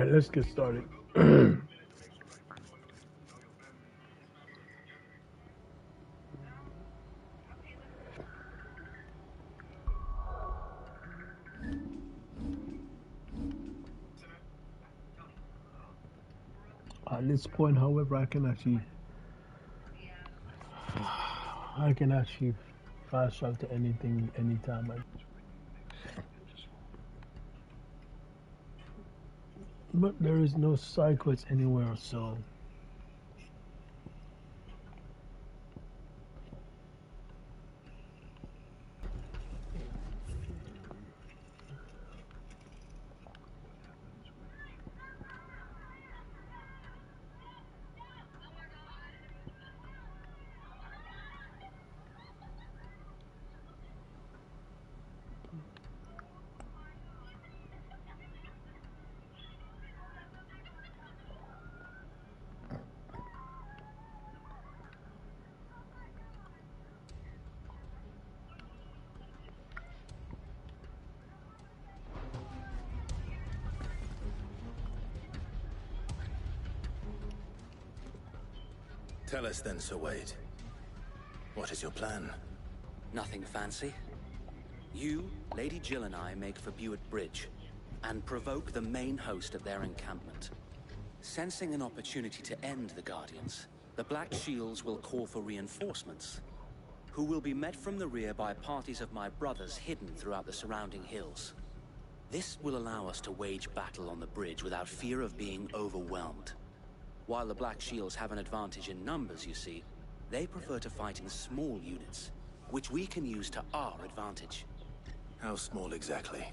Alright, let's get started. At this point, however, I can actually fast travel to anything, anytime. But there is no side quests anywhere, so Tell us then, Sir Wade. What is your plan? Nothing fancy. You, Lady Jill and I make for Buett Bridge and provoke the main host of their encampment. Sensing an opportunity to end the Guardians, the Black Shields will call for reinforcements, who will be met from the rear by parties of my brothers hidden throughout the surrounding hills. This will allow us to wage battle on the bridge without fear of being overwhelmed. While the Black Shields have an advantage in numbers, you see, they prefer to fight in small units, which we can use to our advantage. How small exactly?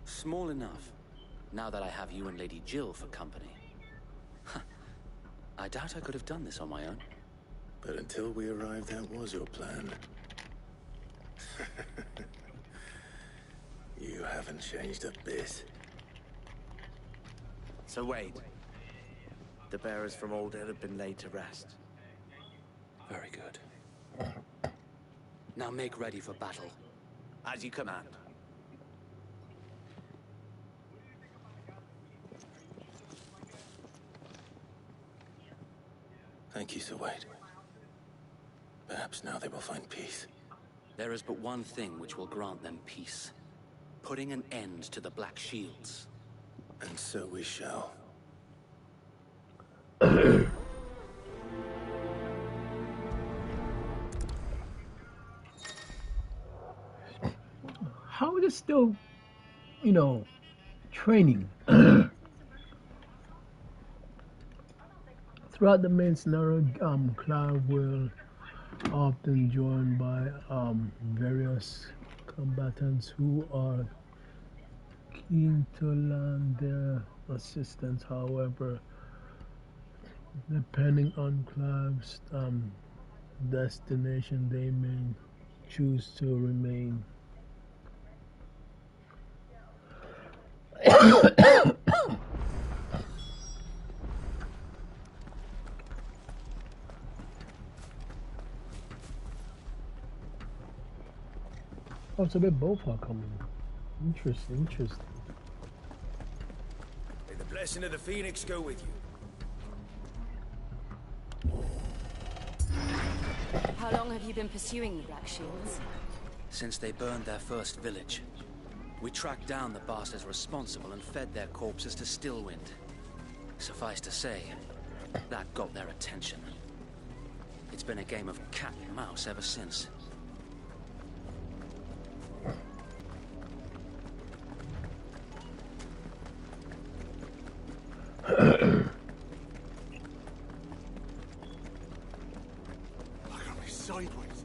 Small enough, now that I have you and Lady Jill for company. I doubt I could have done this on my own. But until we arrived, that was your plan. You haven't changed a bit. So wait. The bearers from Oldale have been laid to rest. Very good. Now make ready for battle. As you command. Thank you, Sir Wade. Perhaps now they will find peace. There is but one thing which will grant them peace. Putting an end to the Black Shields. And so we shall. how is it still, training? Throughout the main scenario, Clive will often joined by various combatants who are keen to lend their assistance. However, depending on Clive's destination, they may choose to remain. Oh, so they both are coming. Interesting. May the blessing of the Phoenix go with you. How long have you been pursuing the Black Shields? Since they burned their first village. We tracked down the bastards responsible and fed their corpses to Stillwind. Suffice to say, that got their attention. It's been a game of cat and mouse ever since. Sideways.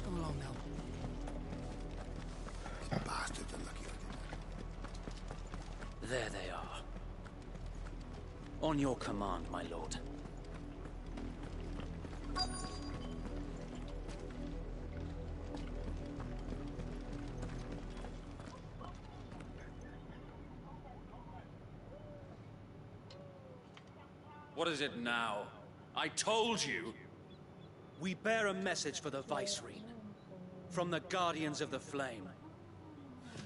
Come along now. These bastards are lucky I There they are. On your command, my lord. What is it now? I told you! We bear a message for the Vicereine. From the Guardians of the Flame.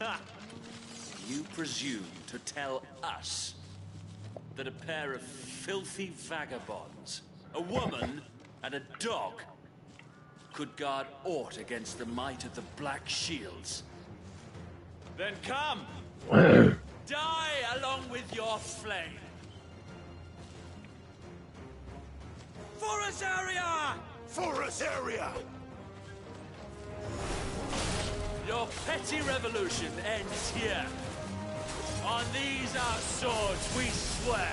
Ha! You presume to tell us that a pair of filthy vagabonds, a woman and a dog, could guard aught against the might of the Black Shields? Then come! Die along with your flame! Forest area! Forest area! Your petty revolution ends here. On these our swords we swear.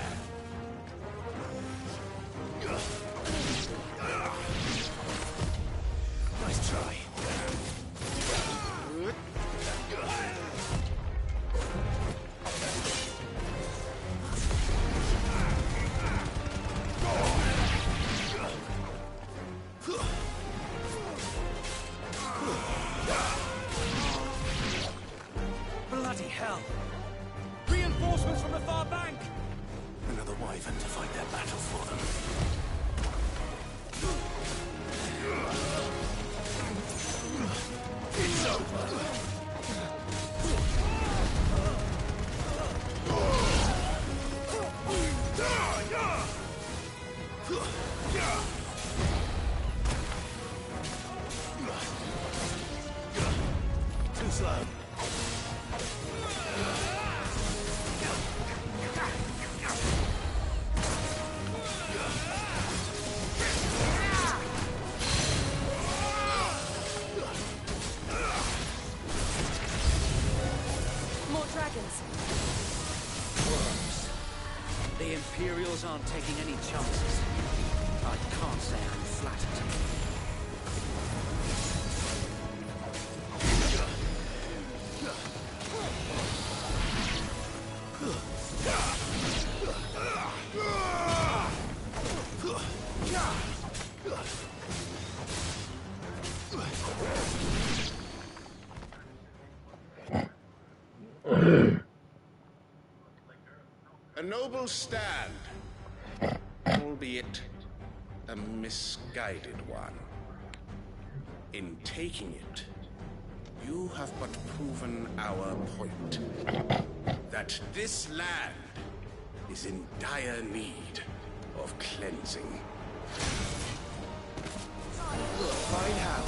Nice try. Bloody hell! Reinforcements from the far bank! Another wyvern to fight their battle for them. It's over. Too slow. More dragons. Worms. The Imperials aren't taking any chances. I can't say I'm flattered. A noble stand, albeit a misguided one. In taking it, you have but proven our point. That this land is in dire need of cleansing. We'll find how.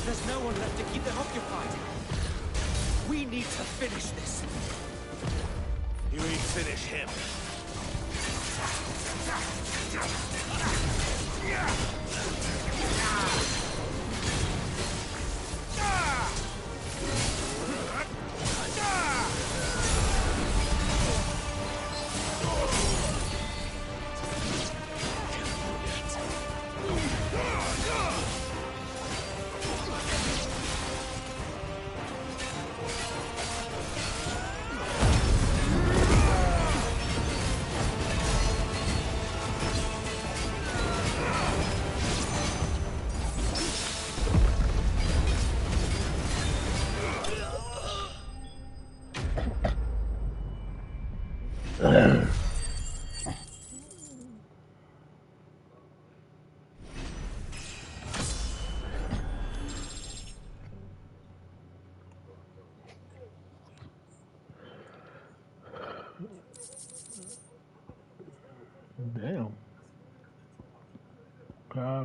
There's no one left to keep them occupied. We need to finish this. You mean finish him?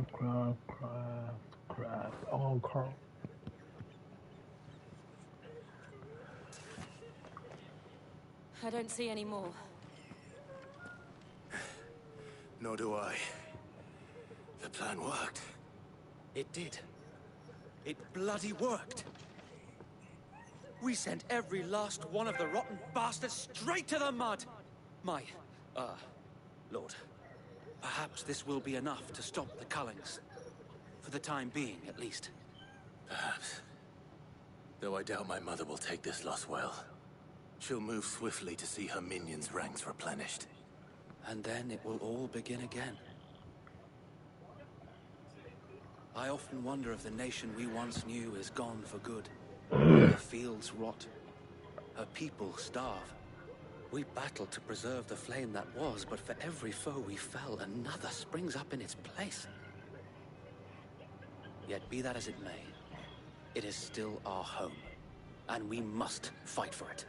Craft. Oh, Carl. I don't see any more. Nor do I. The plan worked. It did. It bloody worked. We sent every last one of the rotten bastards straight to the mud! Lord, perhaps this will be enough to stop the Cullings. For the time being, at least. Perhaps. Though I doubt my mother will take this loss well. She'll move swiftly to see her minions' ranks replenished. And then it will all begin again. I often wonder if the nation we once knew is gone for good. Her fields rot. Her people starve. We battled to preserve the flame that was, but for every foe we fell, another springs up in its place. Yet be that as it may, it is still our home, and we must fight for it,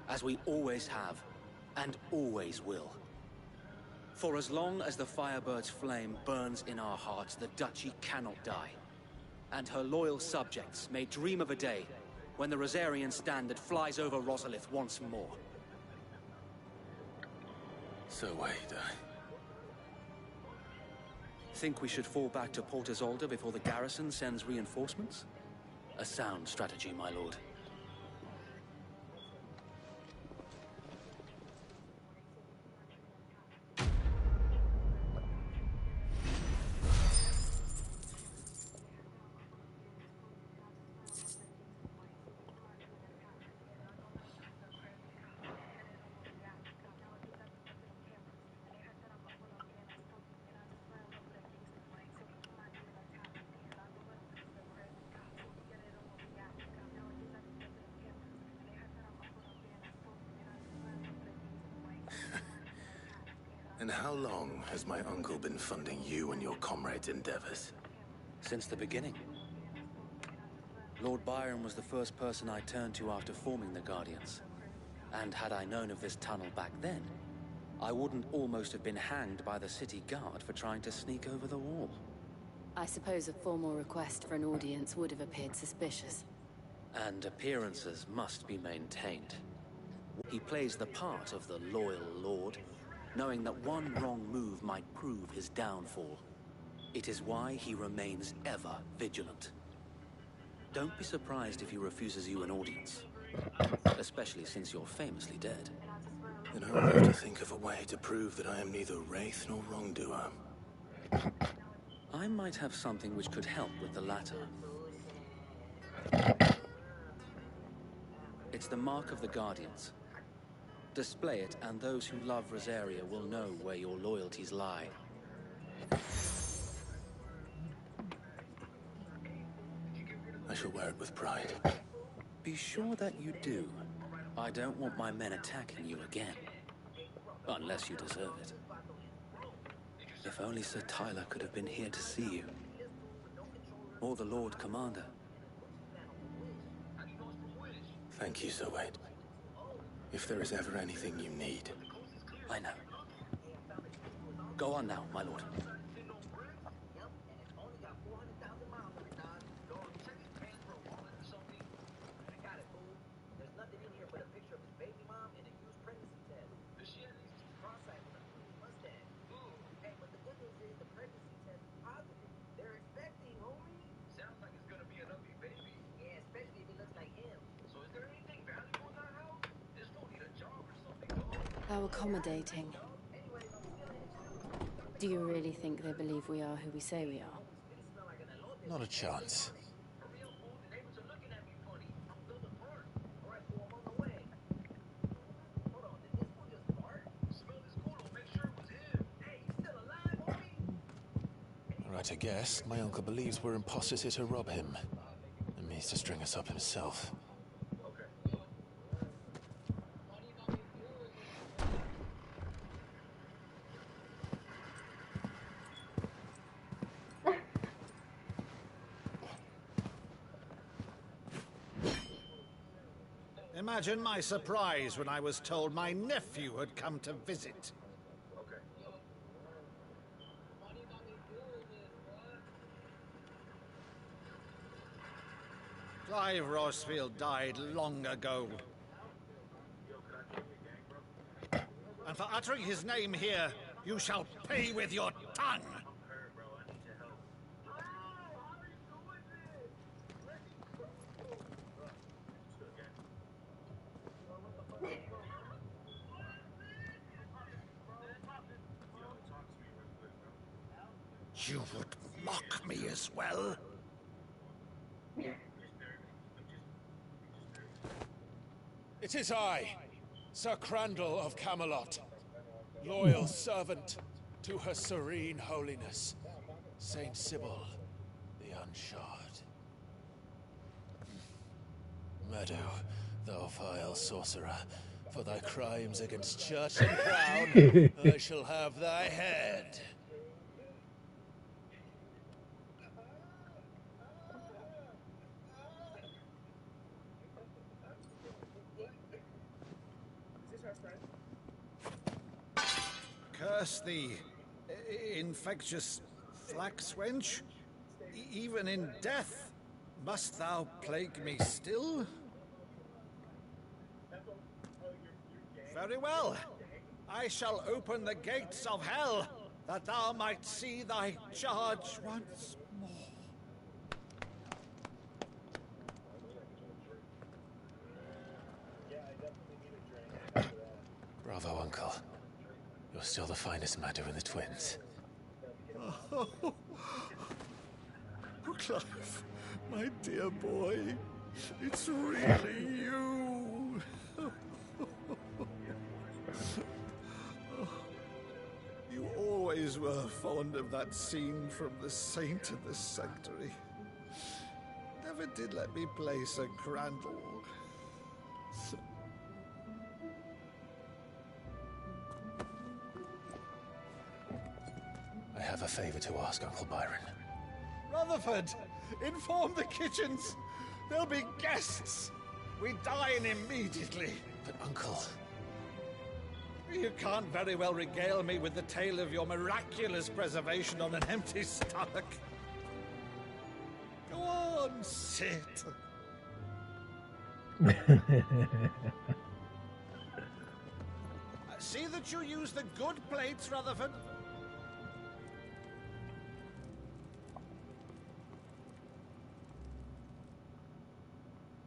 as we always have, and always will. For as long as the Firebird's flame burns in our hearts, the Duchy cannot die, and her loyal subjects may dream of a day when the Rosarian standard flies over Rosalith once more. So wait, Think we should fall back to Port Isolde before the garrison sends reinforcements? A sound strategy, my lord. And how long has my uncle been funding you and your comrades' endeavors? Since the beginning. Lord Byron was the first person I turned to after forming the Guardians. And had I known of this tunnel back then, I wouldn't almost have been hanged by the city guard for trying to sneak over the wall. I suppose a formal request for an audience would have appeared suspicious. And appearances must be maintained. He plays the part of the loyal lord, knowing that one wrong move might prove his downfall. It is why he remains ever vigilant. Don't be surprised if he refuses you an audience, especially since you're famously dead. Then I'll have to think of a way to prove that I am neither wraith nor wrongdoer. I might have something which could help with the latter. It's the mark of the Guardians. Display it, and those who love Rosaria will know where your loyalties lie. I shall wear it with pride. Be sure that you do. I don't want my men attacking you again. Unless you deserve it. If only Sir Tyler could have been here to see you. Or the Lord Commander. Thank you, Sir Wade. If there is ever anything you need. I know. Go on now, my lord. How accommodating. Do you really think they believe we are who we say we are? Not a chance. Right, I guess. My uncle believes we're imposters here to rob him. And means to string us up himself. Imagine my surprise when I was told my nephew had come to visit. Clive Rossfield died long ago. And for uttering his name here, you shall pay with your tongue! You would mock me as well? It is I, Sir Crandall of Camelot, loyal servant to her serene holiness, Saint Sybil the Unshod. Meadow, thou vile sorcerer, for thy crimes against church and crown, I shall have thy head. Curse thee, infectious flax wench. Even in death, must thou plague me still? Very well. I shall open the gates of hell, that thou might see thy charge once more. Bravo, Uncle. You're still the finest Meadow in the twins. Oh, Clive, my dear boy, it's really you. You always were fond of that scene from The Saint and the Sanctuary. Never did let me play Sir Crandall. I have a favor to ask, Uncle Byron. Rutherford, inform the kitchens. There'll be guests. We dine immediately. But, Uncle... You can't very well regale me with the tale of your miraculous preservation on an empty stomach. Go on, sit. See that you use the good plates, Rutherford.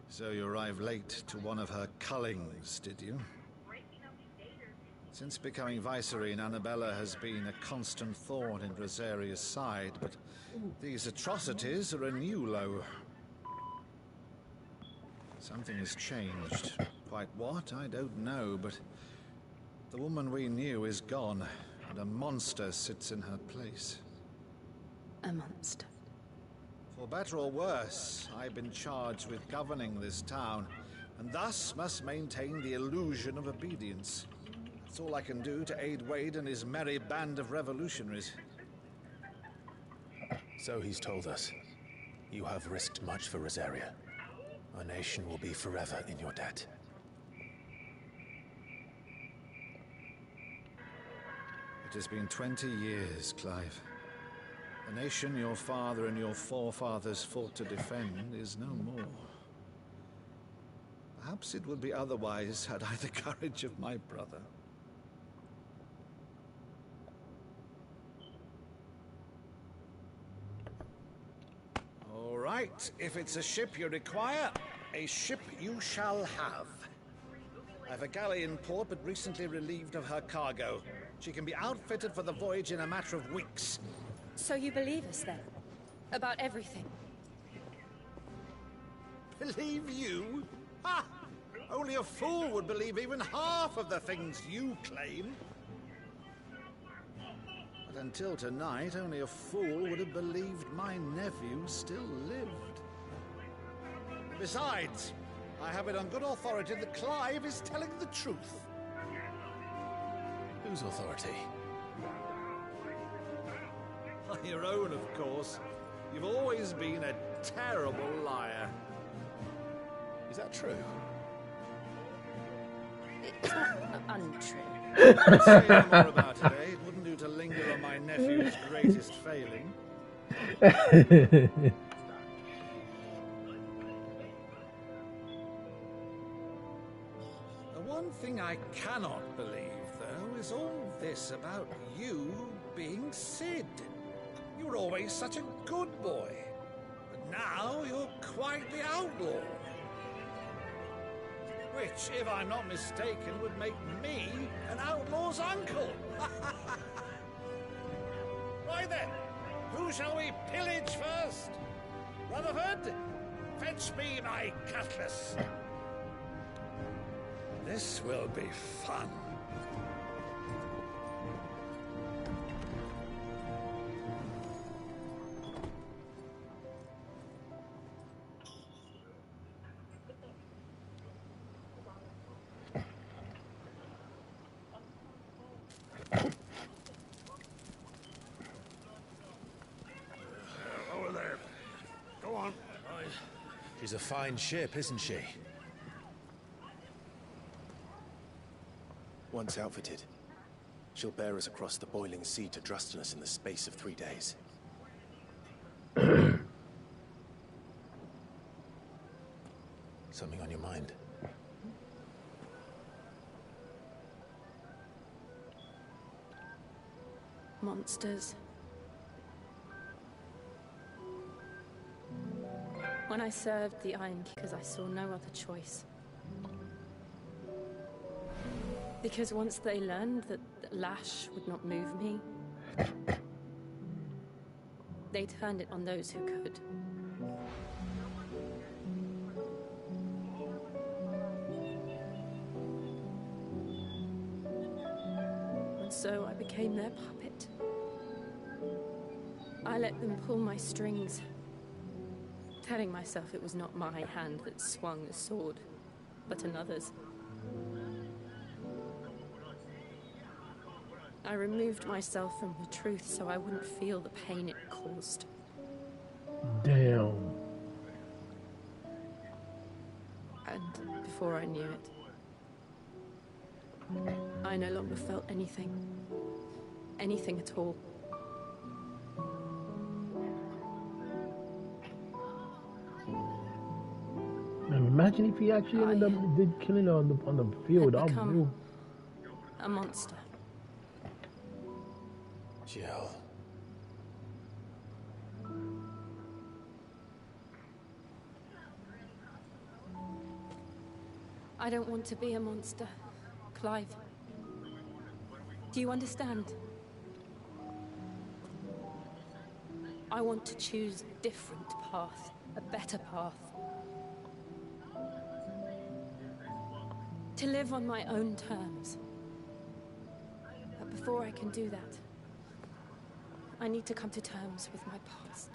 So you arrived late to one of her cullings, did you? Since becoming Vicereine, Annabella has been a constant thorn in Rosaria's side, but these atrocities are a new low. Something has changed. Quite what, I don't know, but the woman we knew is gone, and a monster sits in her place. A monster. For better or worse, I've been charged with governing this town, and thus must maintain the illusion of obedience. That's all I can do to aid Wade and his merry band of revolutionaries. So he's told us. You have risked much for Rosaria. Our nation will be forever in your debt. It has been 20 years, Clive. The nation your father and your forefathers fought to defend is no more. Perhaps it would be otherwise had I the courage of my brother. All right, if it's a ship you require, a ship you shall have. I've a galley in port, but recently relieved of her cargo. She can be outfitted for the voyage in a matter of weeks. So you believe us then? About everything? Believe you? Ha! Only a fool would believe even half of the things you claim. But until tonight, only a fool would have believed my nephew still lived. Besides, I have it on good authority that Clive is telling the truth. Whose authority? Your own, of course. You've always been a terrible liar. Is that true? It's untrue. Let's say no more about it, eh? It wouldn't do to linger on my nephew's greatest failing. this about you being Sid. You were always such a good boy. But now you're quite the outlaw. Which, if I'm not mistaken, would make me an outlaw's uncle. Right then, who shall we pillage first? Rutherford, fetch me my cutlass. This will be fun. Over there. Go on. She's a fine ship, isn't she? Once outfitted, she'll bear us across the boiling sea to Drustinus in the space of 3 days. Something on your mind? Monsters. When I served the Iron Keepers, I saw no other choice. Because once they learned that lash would not move me, they turned it on those who could. And so I became their puppet. I let them pull my strings, telling myself it was not my hand that swung the sword, but another's. I removed myself from the truth so I wouldn't feel the pain it caused. Damn. And before I knew it, I no longer felt anything. Anything at all. Man, imagine if he actually ended up did killing her on the field. Had become a monster. Jill. I don't want to be a monster, Clive. Do you understand? I want to choose a different path, a better path. To live on my own terms. But before I can do that, I need to come to terms with my past.